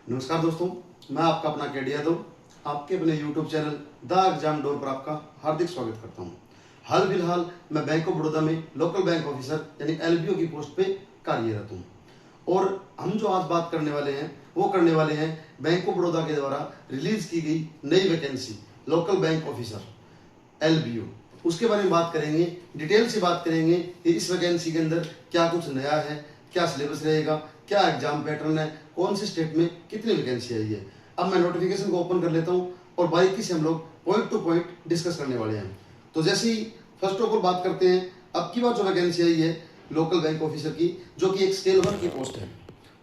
नमस्कार दोस्तों, मैं आपका अपना केडी यादव आपके अपने YouTube channel the exam door पर आपका हार्दिक स्वागत करता हूं। हाल फिलहाल मैं बैंक ऑफ बड़ौदा में लोकल बैंक ऑफिसर यानी एलबीओ की पोस्ट पे कार्यरत हूं और हम जो आज बात करने वाले हैं वो करने वाले हैं बैंक ऑफ बड़ौदा के द्वारा रिलीज की गई नई vacancy local bank officer LBO. उसके बारे में बात करेंगे, डिटेल से बात करेंगे कि इस वैकेंसी के अंदर क्या कुछ नया है, क्या सिलेबस रहेगा, क्या एग्जाम पैटर्न है, कौन से स्टेट में कितनी वैकेंसी आई है। अब मैं नोटिफिकेशन को ओपन कर लेता हूँ और बारीकी से हम लोग पॉइंट टू पॉइंट डिस्कस करने वाले हैं। तो जैसे ही फर्स्ट ऑफ ऑल बात करते हैं, अब की बार जो वैकेंसी आई है लोकल बैंक ऑफिसर की, जो कि एक स्केल 1 की पोस्ट है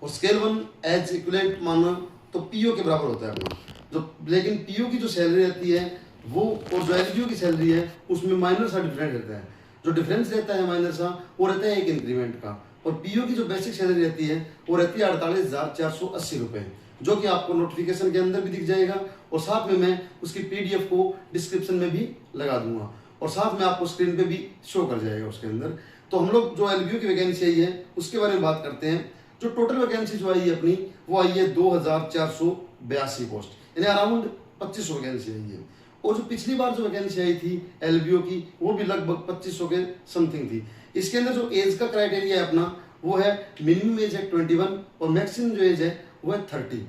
और स्केल 1 एज इक्विवेलेंट माना तो पीओ के बराबर होता है अपना जो, लेकिन पीओ की जो सैलरी रहती है वो और जो एलबीओ की सैलरी है उसमें माइनर सा डिफरेंस रहता है। जो डिफरेंस रहता है माइनर सा वो रहता है एक इंक्रीमेंट का, और पीओ की जो बेसिक सैलरी रहती है वो रहती है 48,480 रुपये, जो कि आपको नोटिफिकेशन के अंदर भी दिख जाएगा और साथ में मैं उसकी पीडीएफ को डिस्क्रिप्शन में भी लगा दूंगा और साथ में आपको स्क्रीन पे भी शो कर जाएगा उसके अंदर। तो हम लोग जो एलबीओ की वैकेंसी आई है उसके बारे में बात करते हैं। जो टोटल वैकेंसी जो आई है अपनी वो आई है 2,482 पोस्ट, यानी अराउंड 2500 वैकेंसी आई है। और जो पिछली बार जो वैकेंसी आई थी एलबीओ की वो भी लगभग 2500 के समथिंग थी। इसके अंदर जो एज का क्राइटेरिया है अपना वो है मिनिमम एज है 21 और मैक्सिमम जो एज है वो है 30।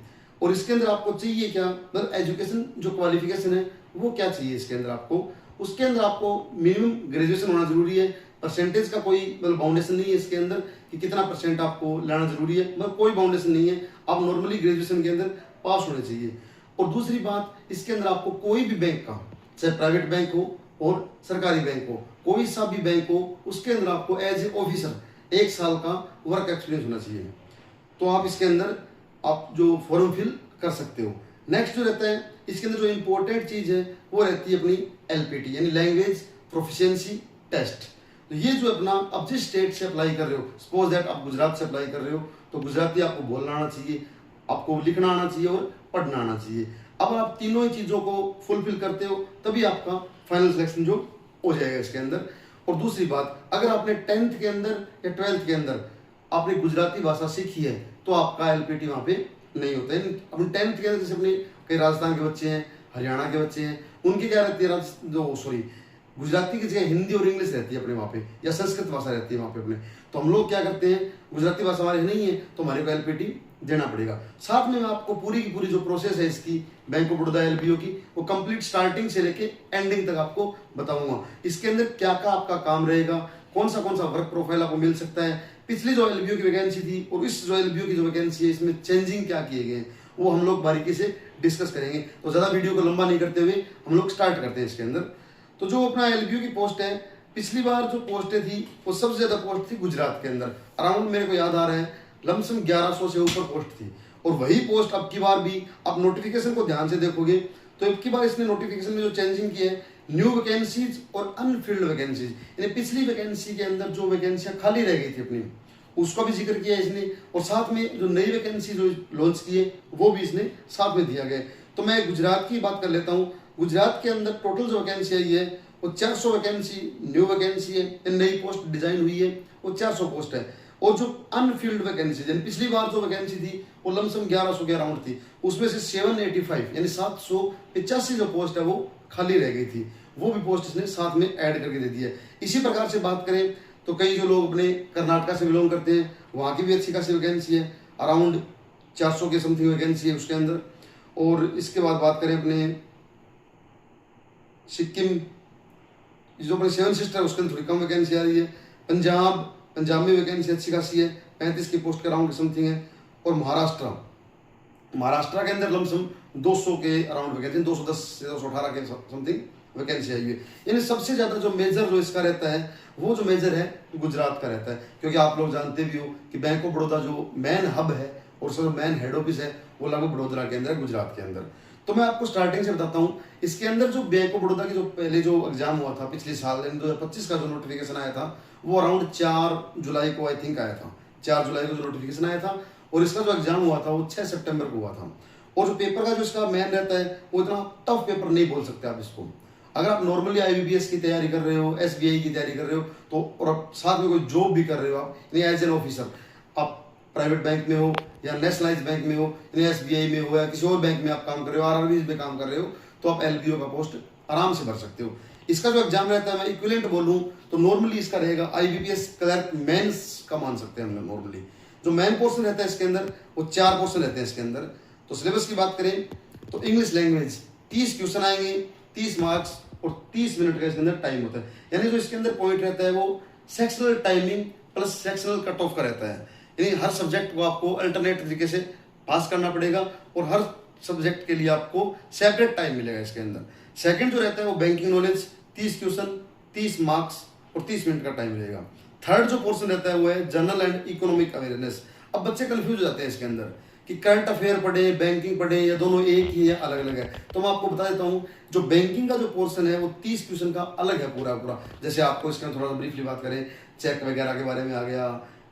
और इसके अंदर आपको चाहिए क्या, मतलब एजुकेशन जो क्वालिफिकेशन है वो क्या चाहिए इसके अंदर आपको, उसके अंदर आपको मिनिमम ग्रेजुएशन होना जरूरी है। परसेंटेज का कोई मतलब बाउंडेशन नहीं है इसके अंदर कि कितना परसेंट आपको लाना जरूरी है, मतलब कोई बाउंडेशन नहीं है। आप नॉर्मली ग्रेजुएशन के अंदर पास होने चाहिए। और दूसरी बात, इसके अंदर आपको कोई भी बैंक का, चाहे प्राइवेट बैंक हो और सरकारी बैंक हो, कोई सा भी बैंक हो, उसके अंदर आपको एज ए ऑफिसर 1 साल का वर्क एक्सपीरियंस होना चाहिए। तो आप इसके अंदर आप जो फॉर्म फिल कर सकते हो। नेक्स्ट जो रहता है इसके अंदर जो इंपॉर्टेंट चीज है वो रहती है अपनी एलपीटी यानी लैंग्वेज प्रोफिशिएंसी टेस्ट। तो ये जो अपना अब जिस स्टेट से अप्लाई कर रहे हो, सपोज दैट आप गुजरात से अप्लाई कर रहे हो तो गुजराती आपको बोलना आना चाहिए, आपको लिखना आना चाहिए और पढ़ना आना चाहिए। अब आप तीनों ही चीजों को फुलफिल करते हो तभी आपका फाइनल सिलेक्शन जो हो जाएगा इसके अंदर। और दूसरी बात, अगर आपने 10th के अंदर या 12th के अंदर आपने गुजराती भाषा सीखी है तो आपका एलपीटी वहां पे नहीं होता है। अपने 10th के अंदर जैसे अपने कई राजस्थान के बच्चे हैं, हरियाणा के बच्चे हैं, उनकी क्या रहती है गुजराती की जगह हिंदी और इंग्लिश रहती है अपने वहाँ पे, या संस्कृत भाषा रहती है वहाँ पे अपने। तो हम लोग क्या करते हैं, गुजराती भाषा हमारी नहीं है तो हमारे को एलपीटी देना पड़ेगा। साथ में मैं आपको पूरी की पूरी जो प्रोसेस है इसकी बैंक ऑफ बड़ौदा एलबीओ की वो कंप्लीट स्टार्टिंग से लेके एंडिंग तक आपको बताऊंगा। इसके अंदर क्या क्या आपका काम रहेगा, कौन सा वर्क प्रोफाइल आपको मिल सकता है, पिछली जो एलबीओ की वैकेंसी थी और इस जो एलबीओ की जो वैकेंसी है इसमें चेंजिंग क्या किए गए वो हम लोग बारीकी से डिस्कस करेंगे। तो ज्यादा वीडियो को लंबा नहीं करते हुए हम लोग स्टार्ट करते हैं इसके अंदर। तो जो अपना एलबीओ की पोस्ट है, पिछली बार जो पोस्टें थी वो सबसे ज्यादा पोस्ट थी गुजरात के अंदर, अराउंड मेरे को याद आ रहा है लमसम 1100 से ऊपर पोस्ट थी। और वही पोस्ट अब की बार भी आप नोटिफिकेशन को ध्यान से देखोगे तो अब की बार इसने नोटिफिकेशन में जो चेंजिंग की है, न्यू वैकेंसीज और अनफिल्ड वैकेंसीज, यानी पिछली वैकेंसी के अंदर जो वैकेंसियां खाली रह गई थी अपनी उसका भी जिक्र किया इसने, और साथ में जो नई वैकेंसी जो लॉन्च की है वो भी इसने साथ में दिया गया। तो मैं गुजरात की बात कर लेता हूँ। गुजरात के अंदर टोटल जो वैकेंसी आई है वो 400 वैकेंसी न्यू वैकेंसी है, नई पोस्ट डिजाइन हुई है वो 400 पोस्ट है। और जो अनफिल्ड वैकेंसी यानी पिछली बार जो वैकेंसी थी वो लमसम 1100 के अराउंड थी, उसमें से 785 यानी 785 जो पोस्ट है वो खाली रह गई थी, वो भी पोस्ट इसने साथ में ऐड करके दे दी है। इसी प्रकार से बात करें तो कई जो लोग अपने कर्नाटका से बिलोंग करते हैं वहाँ की भी अच्छी खासी वैकेंसी है, अराउंड 400 के समथिंग वैकेंसी है उसके अंदर। और इसके बाद बात करें अपने सिक्किम जो अपने 7 सिस्टर उसके अंदर थोड़ी कम वैकेंसी आ रही है। पंजाब में वैकेंसी अच्छी खासी है, 35 की पोस्ट के अराउंड समथिंग है। और महाराष्ट्र के अंदर लमसम 200 के अराउंड वैकेंसी, 210 से 218 के समथिंग वैकेंसी आई हुई है। यानी सबसे ज्यादा जो मेजर जो इसका रहता है वो जो मेजर है गुजरात का रहता है, क्योंकि आप लोग जानते भी हो कि बैंक ऑफ बड़ौदा जो मेन हब है और उसका मेन हेड ऑफिस है वो लगभग बड़ोदरा के अंदर, गुजरात के अंदर। तो मैं आपको स्टार्टिंग से बताता हूँ, इसके अंदर जो बैंक ऑफ बड़ौदा की जो पहले जो एग्जाम हुआ था पिछले साल 2025 का जो नोटिफिकेशन आया था वो अराउंड 4 जुलाई को आई थिंक आया था, 4 जुलाई को जो नोटिफिकेशन आया था। और इसका जो एग्जाम हुआ था वो 6 सितंबर को हुआ था। और जो पेपर का जो इसका मेन रहता है वो इतना टफ पेपर नहीं बोल सकते आप इसको। अगर आप नॉर्मली आईबीपीएस की तैयारी कर रहे हो, एसबीआई की तैयारी कर रहे हो तो, और आप साथ में कोई जॉब भी कर रहे हो आप एज एन ऑफिसर, आप प्राइवेट बैंक में हो या नेशनलाइज बैंक में हो, यानी SBI में हो या किसी और बैंक में आप काम कर रहे हो, RRBs में काम कर रहे हो, तो आप LBO का पोस्ट आराम से भर सकते हो। इसका जो एग्जाम रहता है, मैं इक्विवेलेंट बोलूँ तो नॉर्मली इसका रहेगा IBPS क्लर्क मेंस का मान सकते हैं हम नॉर्मली। जो मेन पोर्शन रहता है इसके अंदर वो 4 पोर्शन रहते हैं इसके अंदर। तो सिलेबस की बात करें तो इंग्लिश लैंग्वेज 30 क्वेश्चन आएंगे, 30 मार्क्स और 30 मिनट का इसके अंदर टाइम होता है। यानी जो इसके अंदर पॉइंट रहता है वो sectional timing plus sectional cut off का रहता है। यानी हर सब्जेक्ट को आपको अल्टरनेट तरीके से पास करना पड़ेगा और हर सब्जेक्ट के लिए आपको सेपरेट टाइम मिलेगा इसके अंदर। सेकंड जो रहता है वो बैंकिंग नॉलेज 30 क्वेश्चन, 30 मार्क्स और 30 मिनट का टाइम मिलेगा। थर्ड जो पोर्शन रहता है वो है जनरल एंड इकोनॉमिक अवेयरनेस। अब बच्चे कंफ्यूज हो जाते हैं इसके अंदर कि करंट अफेयर पढ़े, बैंकिंग पढ़े, या दोनों एक ही है, अलग अलग है। तो मैं आपको बता देता हूँ, जो बैंकिंग का जो पोर्शन है वो 30 क्वेश्चन का अलग है पूरा पूरा। जैसे आपको इसके थोड़ा सा ब्रीफली बात करें, चेक वगैरह के बारे में आ गया,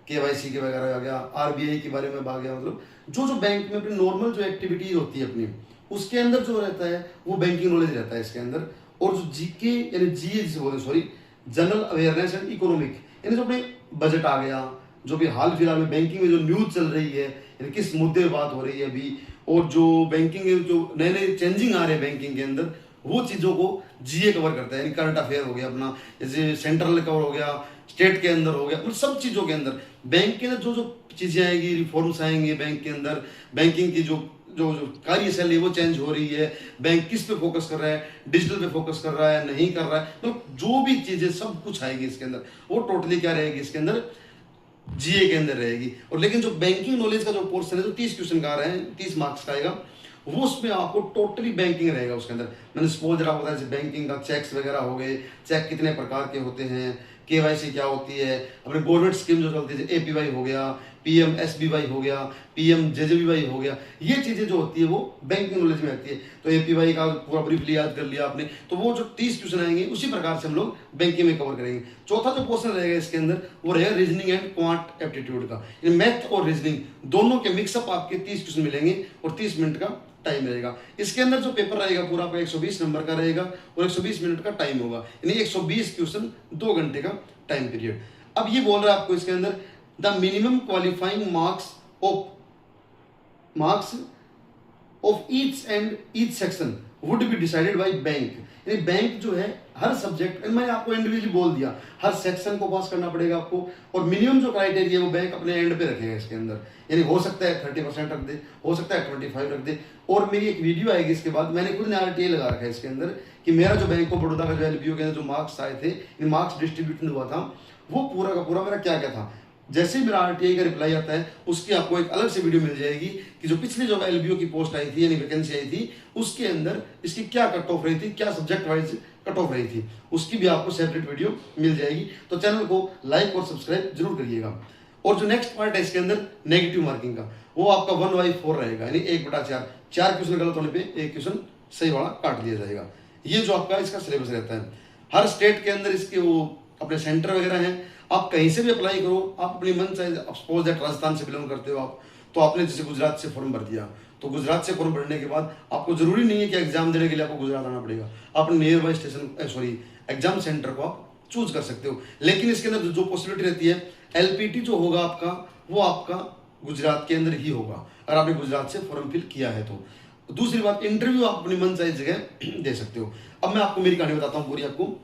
KYC के वगैरह आ गया, RBI के बारे में आ गया, मतलब जो जो बैंक में अपनी नॉर्मल जो एक्टिविटीज होती है अपनी, उसके अंदर जो रहता है वो बैंकिंग नॉलेज रहता है इसके अंदर। और जो GK यानी जनरल अवेयरनेस एंड इकोनॉमिक, यानी जो अपने बजट आ गया, जो भी हाल फिलहाल में बैंकिंग में जो न्यूज चल रही है, यानी किस मुद्दे पे बात हो रही है अभी, और जो बैंकिंग में जो नए नए चेंजिंग आ रहे हैं बैंकिंग के अंदर, वो चीज़ों को GA कवर करता है। यानी करंट अफेयर हो गया अपना, जैसे सेंट्रल कवर हो गया, स्टेट के अंदर हो गया, मतलब सब चीज़ों के अंदर बैंक के अंदर जो जो चीज़ें आएंगी, रिफॉर्म्स आएंगे बैंक के अंदर, बैंकिंग की जो जो जो कार्यशैली वो चेंज हो रही है, बैंक किस पे फोकस कर रहा है, डिजिटल पे फोकस कर रहा है, नहीं कर रहा है, तो जो भी चीज़ें सब कुछ आएगी इसके अंदर, वो टोटली क्या रहेगी इसके अंदर, GA के अंदर रहेगी। और लेकिन जो बैंकिंग नॉलेज का जो पोर्शन है जो 30 क्वेश्चन का आ रहा है, 30 मार्क्स का आएगा, वो उसमें आपको टोटली बैंकिंग रहेगा उसके अंदर। मैंने सपोज जरा बताया जैसे बैंकिंग का चेक्स वगैरह हो गए, चेक कितने प्रकार के होते हैं, KYC क्या होती है, अपने गवर्नमेंट स्कीम जो चलती है APY हो गया, PMSBY हो गया, PMJJBY हो गया, ये चीज़ें जो होती है वो बैंकिंग नॉलेज में आती है। तो APY का पूरा ब्रीफली याद कर लिया आपने, तो वो जो 30 क्वेश्चन आएंगे उसी प्रकार से हम लोग बैंकिंग में कवर करेंगे। चौथा जो पोर्शन रहेगा इसके अंदर वो रहेगा रीजनिंग एंड क्वांट एप्टीट्यूड का, मैथ और रीजनिंग दोनों के मिक्सअप आपके 30 क्वेश्चन मिलेंगे और 30 मिनट का टाइम रहेगा। इसके अंदर जो पेपर रहेगा पूरा आपका 120 नंबर का रहेगा और 120 मिनट का टाइम होगा, यानी 120 क्वेश्चन 2 घंटे का टाइम पीरियड। अब ये बोल रहा है आपको इसके अंदर the minimum qualifying marks of each section would be decided by bank. यानी बैंक जो है हर सब्जेक्ट, मैंने आपको इंडिविजुअली बोल दिया, हर सेक्शन को पास करना पड़ेगा आपको, और मिनिमम जो क्राइटेरिया वो बैंक अपने एंड पे रखेगा इसके अंदर। यानी हो सकता है 30% रख दे, हो सकता है 25 रख दे। और मेरी एक वीडियो आएगी इसके बाद, मैंने खुद ने RTA लगा रखा है इसके अंदर कि मेरा जो बैंक ऑफ बड़ौदा का जो LBO के अंदर जो मार्क्स आए थे, मार्क्स डिस्ट्रीब्यूशन हुआ था, वो पूरा का पूरा मेरा क्या क्या था। जैसे ही मेरा RTA का रिप्लाई आता है उसकी आपको एक अलग से वीडियो मिल जाएगी कि जो पिछले जो LBO की पोस्ट आई थी यानी वैकेंसी आई थी, उसके अंदर इसकी क्या कट ऑफ रही थी, क्या सब्जेक्ट वाइज कट ऑफ रही थी, उसकी भी आपको सेपरेट वीडियो मिल जाएगी। तो चैनल को लाइक और सब्सक्राइब जरूर करिएगा। और जो नेक्स्ट पार्ट है इसके अंदर नेगेटिव मार्किंग का, वो आपका 1/4 रहेगा, यानी 1/4। 4 क्वेश्चन गलत होने पे 1 क्वेश्चन सही वाला काट दिया जाएगा। ये जो आपका इसका सिलेबस रहता है। हर स्टेट के अंदर इसके वो अपने सेंटर वगैरह हैं, आप कहीं से भी अप्लाई करो, आप अपनी मन से, सपोज दैट राजस्थान से बिलोंग करते हो आप, तो आपने जैसे गुजरात से फॉर्म भर दिया, तो गुजरात से फॉर्म भरने के बाद आपको जरूरी नहीं है कि एग्जाम देने के लिए आपको गुजरात आना पड़ेगा, आप near by station exam centre को आप चूज कर सकते हो। लेकिन इसके अंदर जो पॉसिबिलिटी रहती है, LPT जो होगा आपका वो आपका गुजरात के अंदर ही होगा, अगर आपने गुजरात से फॉर्म फिल किया है तो। दूसरी बात, इंटरव्यू आप अपनी मन चाहे जगह दे सकते हो। अब मैं आपको मेरी कहानी बताता हूँ पूरी आपको।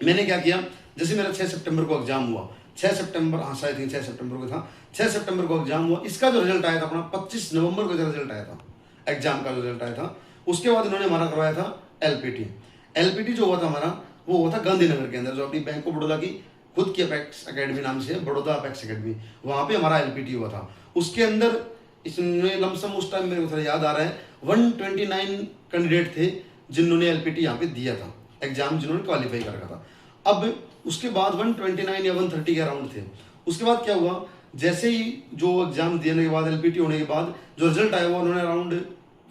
मैंने क्या किया, जैसे मेरा 6 सितंबर को एग्जाम हुआ, 6 सितंबर, हाँ शायद 6 सितंबर को था, 6 सितंबर को एग्जाम हुआ। इसका जो रिजल्ट आया था अपना 25 नवंबर को रिजल्ट आया था, एग्जाम का जो रिजल्ट आया था। उसके बाद इन्होंने हमारा करवाया था LPT जो हुआ था हमारा, वो हुआ था गांधीनगर के अंदर, जो अपनी बैंक ऑफ बड़ौदा की खुद की अपेक्स अकेडमी नाम से है, बड़ौदा अपेक्स अकेडमी, वहाँ पे हमारा LPT हुआ था। उसके अंदर इसमें लमसम उस टाइम मेरे को थोड़ा याद आ रहा है 129 कैंडिडेट थे जिन्होंने LPT यहाँ पे दिया था, एग्जाम जिन्होंने क्वालिफाई कर रखा था। अब उसके बाद 129 या 130 के अराउंड थे। उसके बाद क्या हुआ, जैसे ही जो एग्जाम देने के बाद LPT होने के बाद जो रिजल्ट आया हुआ, उन्होंने अराउंड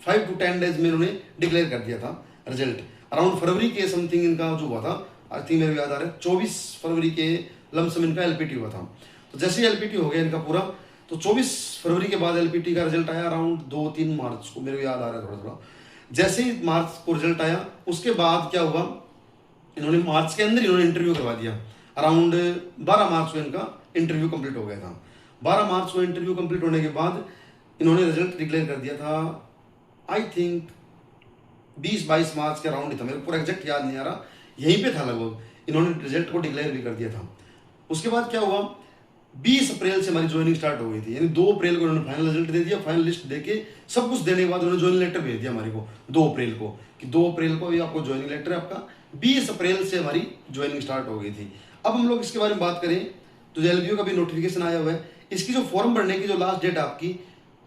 5 to 10 डेज में उन्होंने डिक्लेयर कर दिया था रिजल्ट। अराउंड फरवरी के समथिंग इनका जो हुआ था, आई थिंक मेरे को याद आ रहा है 24 फरवरी के लमसम इनका LPT हुआ था। तो जैसे ही LPT हो गया इनका पूरा, तो 24 फरवरी के बाद LPT का रिजल्ट आया अराउंड 2-3 मार्च को, मेरे को याद आ रहा है थोड़ा थोड़ा। जैसे ही मार्च को रिजल्ट आया, उसके बाद क्या हुआ, इन्होंने मार्च के अंदर इन्होंने इंटरव्यू करवा दिया। अराउंड 12 मार्च को इनका इंटरव्यू कंप्लीट हो गया था। 12 मार्च को इंटरव्यू कंप्लीट होने के बाद इन्होंने रिजल्ट डिक्लेयर कर दिया था। आई थिंक 20-22 मार्च के अराउंड ही था, मेरे को पूरा एग्जैक्ट याद नहीं आ रहा, यहीं पे था लगभग। इन्होंने रिजल्ट को डिक्लेयर भी कर दिया था। उसके बाद क्या हुआ, 20 अप्रैल से हमारी ज्वाइनिंग स्टार्ट हो गई थी, यानी 2 अप्रैल को उन्होंने फाइनल रिजल्ट दे दिया। फाइनल लिस्ट देके सब कुछ देने के बाद उन्होंने ज्वाइनिंग लेटर भेज दिया हमारे को 2 अप्रैल को, कि 2 अप्रैल को ये आपको ज्वाइनिंग लेटर है आपका। 20 अप्रैल से हमारी ज्वाइनिंग स्टार्ट हो गई थी। अब हम लोग इसके बारे में बात करें तो एलबीओ का भी नोटिफिकेशन आया हुआ है। इसकी जो फॉर्म भरने की जो लास्ट डेट आपकी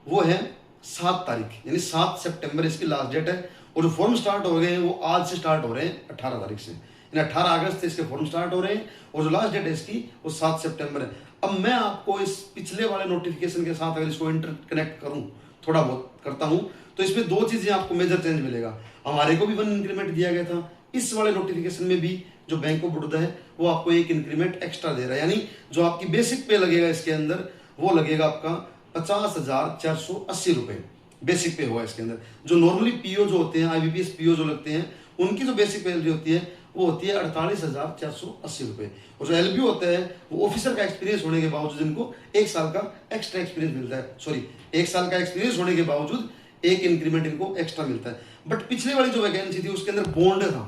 वो है 7 तारीख, यानी 7 सितंबर इसकी लास्ट डेट है। और जो फॉर्म स्टार्ट हो रहे हैं वो आज से स्टार्ट हो रहे हैं 18 तारीख से, यानी 18 अगस्त से इसके फॉर्म स्टार्ट हो रहे हैं। और जो लास्ट डेट है इसकी वो 7 सितंबर है। अब मैं आपको इस पिछले वाले नोटिफिकेशन के साथ अगर इसको इंटरकनेक्ट करूं, थोड़ा बहुत करता हूं, तो इसमें 2 चीजें आपको मेजर चेंज मिलेगा। हमारे को भी 1 इंक्रीमेंट दिया गया था, इस वाले नोटिफिकेशन में भी जो बैंक ऑफ बड़ौदा है वो आपको 1 इंक्रीमेंट एक्स्ट्रा दे रहा है। यानी जो आपकी बेसिक पे लगेगा इसके अंदर वो लगेगा आपका 50,480 रुपए बेसिक पे हुआ इसके अंदर। जो नॉर्मली पीओ जो होते हैं, आईबीपीएस पीओ जो लगते हैं, उनकी जो बेसिक पे होती है वो होती है 48,480 रुपए। और जो एलबीओ होता है वो ऑफिसर का एक्सपीरियंस होने के बावजूद इनको 1 साल का एक्स्ट्रा एक्सपीरियंस मिलता है। सॉरी, 1 साल का एक्सपीरियंस होने के बावजूद 1 इंक्रीमेंट इनको एक्स्ट्रा मिलता है। बट पिछले वाली जो वैकेंसी थी उसके अंदर बॉन्ड था,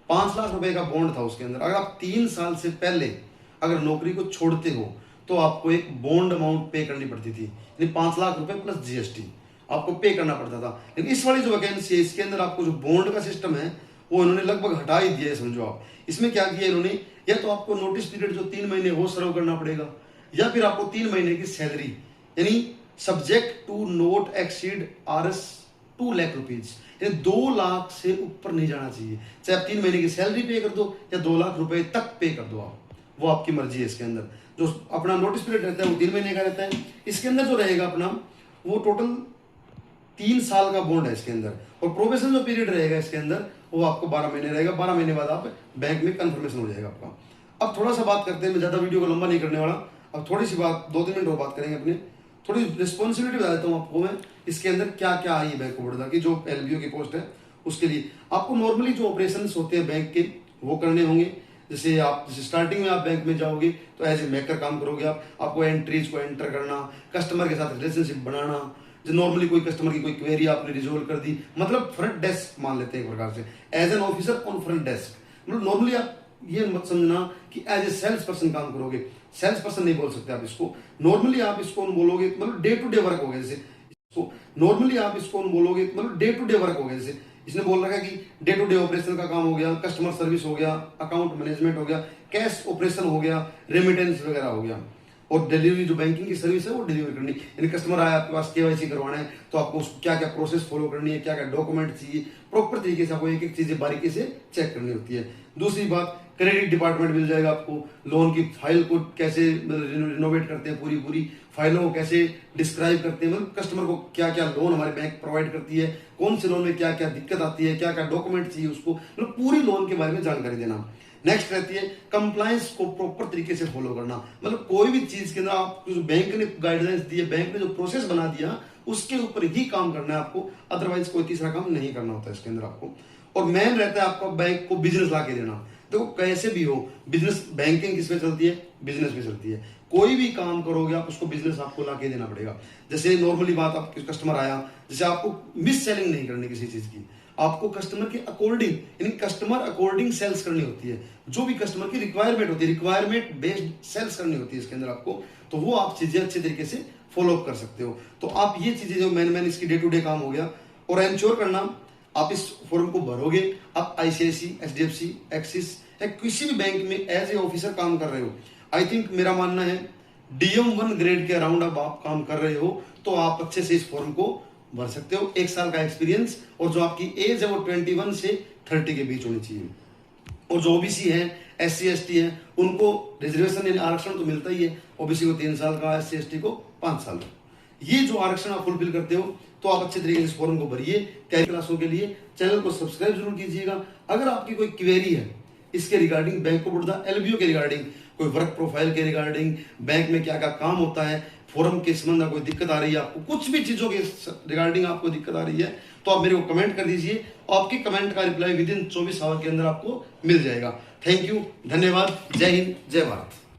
5 लाख रुपए का बॉन्ड था उसके अंदर। अगर आप 3 साल से पहले अगर नौकरी को छोड़ते हो तो आपको एक बॉन्ड अमाउंट पे करनी पड़ती थी, यानी 5 लाख रुपए प्लस जीएसटी आपको पे करना पड़ता था। लेकिन इस वाली जो वैकेंसी है इसके अंदर आपको जो बॉन्ड का सिस्टम है वो इन्होंने लगभग हटा ही दिया है, समझो आप। इसमें क्या किया इन्होंने, या तो आपको नोटिस पीरियड जो 3 महीने वो सर्व करना पड़ेगा, या फिर आपको 3 महीने की सैलरी, यानी subject to not exceed RS 2 lakh rupees, यानी 2 लाख से ऊपर नहीं जाना चाहिए। चाहे आप 3 महीने की सैलरी पे कर दो या 2 लाख रुपए तक पे कर दो आप, वो आपकी मर्जी है। इसके अंदर जो अपना नोटिस पीरियड रहता है वो 3 महीने का रहता है। इसके अंदर जो रहेगा अपना वो टोटल 3 साल का बॉन्ड है इसके अंदर। और प्रोबेशन जो पीरियड रहेगा इसके अंदर वो आपको 12 महीने रहेगा। 12 महीने बाद आप बैंक में कंफर्मेशन हो जाएगा आपका। अब थोड़ा सा बात करते हैं, मैं ज्यादा वीडियो को लंबा नहीं करने वाला, अब थोड़ी सी बात 2-3 मिनट और बात करेंगे अपने। थोड़ी रिस्पॉन्सिबिलिटी बता देता हूँ आपको मैं, इसके अंदर क्या क्या आई है बैंक ऑफ बड़ौदा की जो एलबीओ की पोस्ट है उसके लिए। आपको नॉर्मली जो ऑपरेशन होते हैं बैंक के वो करने होंगे। जैसे स्टार्टिंग में आप बैंक में जाओगे तो एज ए मेकर काम करोगे आप, आपको एंट्रीज को एंटर करना, कस्टमर के साथ रिलेशनशिप बनाना। जो नॉर्मली कोई कस्टमर की कोई क्वेरी आपने रिजोल्व कर दी, मतलब फ्रंट डेस्क मान लेते हैं एक प्रकार से, as an officer on front desk. मतलब नॉर्मली आप ये मत समझना कि एज ए सेल्स पर्सन काम करोगे, सेल्स पर्सन नहीं बोल सकते आप इसको। नॉर्मली आप इसको बोलोगे मतलब डे टू डे वर्क हो गया, जैसे इसको नॉर्मली आप इसको बोलोगे मतलब डे टू डे वर्क हो गया। जैसे इसने बोल रखा है कि डे टू डे ऑपरेशन का काम हो गया, कस्टमर सर्विस हो गया, अकाउंट मैनेजमेंट हो गया, कैश ऑपरेशन हो गया, रेमिटेंस वगैरह हो गया, और डिलीवरी जो बैंकिंग की सर्विस है वो डिलीवर करनी। यानी कस्टमर आया आपके पास केवाईसी करवाना है तो आपको उसको क्या क्या प्रोसेस फॉलो करनी है, क्या क्या डॉक्यूमेंट चाहिए, प्रॉपर तरीके से आपको एक एक चीजें बारीकी से चेक करनी होती है। दूसरी बात, क्रेडिट डिपार्टमेंट मिल जाएगा आपको, लोन की फाइल को कैसे रिनोवेट करते हैं, पूरी पूरी फाइलों को कैसे डिस्क्राइब करते हैं, मतलब कस्टमर को क्या क्या लोन हमारे बैंक प्रोवाइड करती है, कौन से लोन में क्या क्या दिक्कत आती है, क्या क्या डॉक्यूमेंट चाहिए उसको, मतलब पूरी लोन के बारे में जानकारी देना। नेक्स्ट रहती है कंप्लायंस को प्रॉपर तरीके से फॉलो करना, मतलब कोई भी चीज के अंदर आप जो बैंक ने गाइडलाइंस दी है, बैंक ने जो प्रोसेस बना दिया उसके ऊपर ही काम करना है आपको, अदरवाइज कोई तीसरा काम नहीं करना होता है इसके अंदर आपको। और मेन रहता है आपका बैंक को बिजनेस ला के देना। देखो कैसे भी हो, बिजनेस बैंकिंग किस पे चलती है, बिजनेस पे चलती है। कोई भी काम करोगे आप उसको बिजनेस आपको ला के देना पड़ेगा। जैसे नॉर्मली बात, आप कस्टमर आया, जैसे आपको मिस सेलिंग नहीं करनी किसी चीज की, आपको कस्टमर के अकॉर्डिंग यानी कस्टमर अकॉर्डिंग सेल्स करनी होती है। जो भी कस्टमर की रिक्वायरमेंट होती है, रिक्वायरमेंट बेस्ड सेल्स करनी होती है इसके अंदर आपको, तो वो आप चीजें अच्छे तरीके से फॉलो अप कर सकते हो। तो आप ये चीजें जो मैन इसकी डे टू डे काम हो गया। और एंश्योर करना आप इस फॉर्म को भरोगे, आप ICICI, HDFC, एक्सिस या किसी भी बैंक में एज ए ऑफिसर काम कर रहे हो, आई थिंक मेरा मानना है DM1 ग्रेड के अराउंड अब आप काम कर रहे हो तो आप अच्छे से इस फॉर्म को भर सकते हो। 1 साल का एक्सपीरियंस, और जो आपकी एज है वो 21 से 30 के बीच होनी चाहिए। और जो OBC है, SC ST है, उनको रिजर्वेशन यानी आरक्षण तो मिलता ही है। OBC को 3 साल का, SC ST को 5 साल का। ये जो आरक्षण आप फुलफिल करते हो तो आप अच्छे तरीके से इस फॉर्म को भरिए। तैयारी क्लासों के लिए चैनल को सब्सक्राइब जरूर कीजिएगा। अगर आपकी कोई क्वेरी है इसके regarding, bank of Baroda LBO के रिगार्डिंग, कोई वर्क प्रोफाइल के रिगार्डिंग, बैंक में क्या क्या काम होता है, फॉर्म के संबंध में कोई दिक्कत आ रही है आपको, कुछ भी चीजों के रिगार्डिंग आपको दिक्कत आ रही है तो आप मेरे को कमेंट कर दीजिए। आपके कमेंट का रिप्लाई विदिन 24 आवर के अंदर आपको मिल जाएगा। थैंक यू, धन्यवाद, जय हिंद, जय भारत।